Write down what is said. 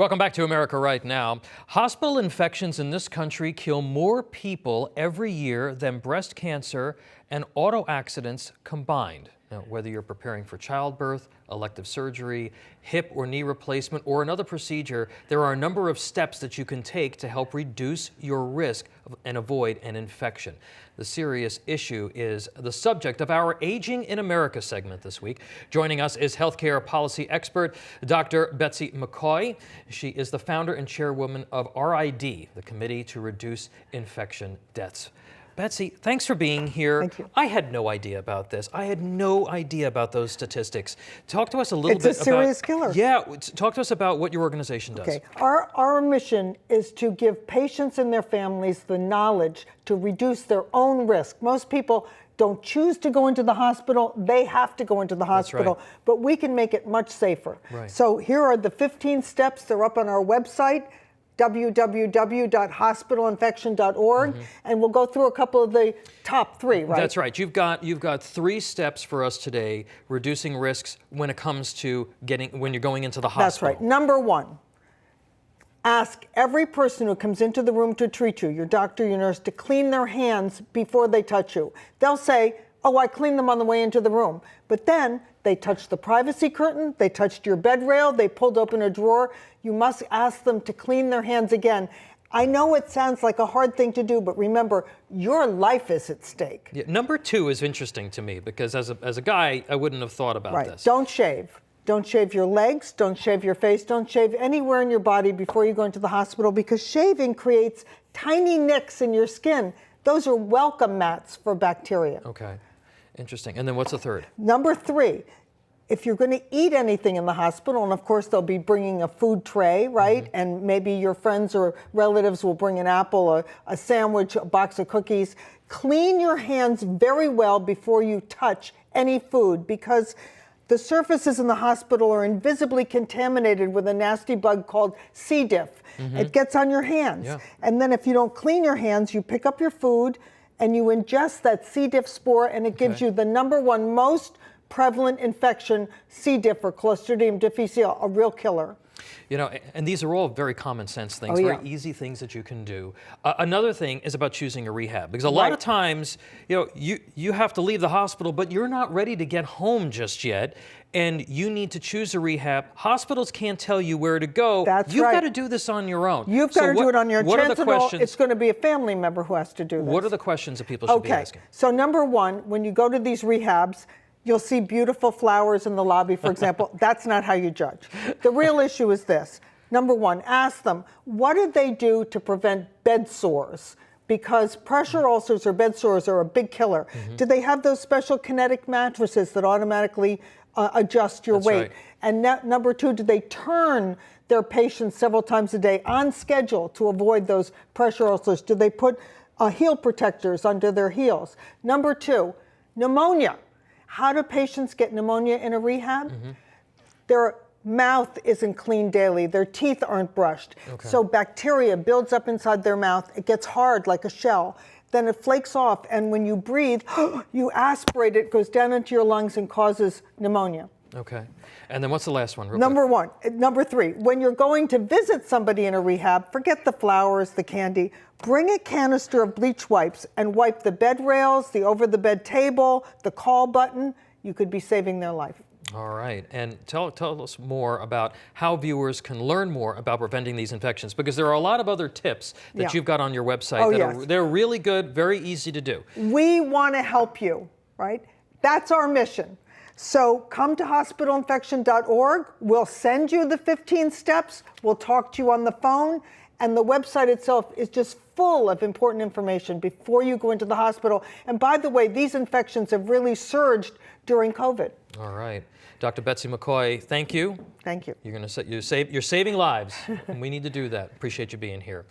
Welcome back to America Right Now. Hospital infections in this country kill more people every year than breast cancer and auto accidents combined. Now, whether you're preparing for childbirth, elective surgery, hip or knee replacement, or another procedure, there are a number of steps that you can take to help reduce your risk and avoid an infection. The serious issue is the subject of our Aging in America segment this week. Joining us is healthcare policy expert Dr. Betsy McCaughey. She is the founder and chairwoman of RID, the Committee to Reduce Infection Deaths. Betsy, thanks for being here. Thank you. I had no idea about this. I had no idea about those statistics. Talk to us a little bit about... It's a serious killer. Yeah, talk to us about what your organization does. Okay, our mission is to give patients and their families the knowledge to reduce their own risk. Most people don't choose to go into the hospital. They have to go into the hospital, That's right. But we can make it much safer. Right. So here are the 15 steps. They're up on our website, www.hospitalinfection.org, and we'll go through a couple of the top three, right? That's right. You've got 3 steps for us today, reducing risks when it comes to when you're going into the hospital. That's right. Number 1, ask every person who comes into the room to treat you, your doctor, your nurse, to clean their hands before they touch you. They'll say, oh, I cleaned them on the way into the room. But then they touched the privacy curtain, they touched your bed rail, they pulled open a drawer. You must ask them to clean their hands again. I know it sounds like a hard thing to do, but remember, your life is at stake. Yeah, number 2 is interesting to me because as a guy, I wouldn't have thought about this. Don't shave. Don't shave your legs, don't shave your face, don't shave anywhere in your body before you go into the hospital because shaving creates tiny nicks in your skin. Those are welcome mats for bacteria. Okay, interesting. And then what's the 3rd? Number 3, if you're going to eat anything in the hospital, and of course they'll be bringing a food tray, right? And maybe your friends or relatives will bring an apple, a sandwich, a box of cookies. Clean your hands very well before you touch any food because the surfaces in the hospital are invisibly contaminated with a nasty bug called C. diff. It gets on your hands. Yeah. And then if you don't clean your hands, you pick up your food and you ingest that C. diff spore and it gives you the number 1 most prevalent infection, C. diff or Clostridium difficile, a real killer. You know, and these are all very common sense things, very easy things that you can do. Another thing is about choosing a rehab, because a lot of times, you have to leave the hospital, but you're not ready to get home just yet, and you need to choose a rehab. Hospitals can't tell you where to go. You've got to do this on your own. You've got to do it on your own. What are the questions? It's going to be a family member who has to do this. What are the questions that people should be asking? So number 1, when you go to these rehabs, you'll see beautiful flowers in the lobby, for example. That's not how you judge. The real issue is this. Number 1, ask them, what did they do to prevent bed sores? Because pressure ulcers or bed sores are a big killer. Do they have those special kinetic mattresses that automatically adjust your weight? Right. And number 2, do they turn their patients several times a day on schedule to avoid those pressure ulcers? Do they put heel protectors under their heels? Number 2, pneumonia. How do patients get pneumonia in a rehab? Their mouth isn't cleaned daily. Their teeth aren't brushed. So bacteria builds up inside their mouth. It gets hard like a shell. Then it flakes off, and when you breathe, you aspirate it, goes down into your lungs and causes pneumonia. Okay. And then what's the last one? Number 3, when you're going to visit somebody in a rehab, forget the flowers, the candy. Bring a canister of bleach wipes and wipe the bed rails, the over-the-bed table, the call button. You could be saving their life. All right. And tell us more about how viewers can learn more about preventing these infections, because there are a lot of other tips that you've got on your website they're really good, very easy to do. We want to help you, right? That's our mission. So come to hospitalinfection.org. We'll send you the 15 steps. We'll talk to you on the phone. And the website itself is just full of important information before you go into the hospital. And by the way, these infections have really surged during COVID. All right. Dr. Betsy McCaughey, thank you. Thank you. You're saving lives, and we need to do that. Appreciate you being here.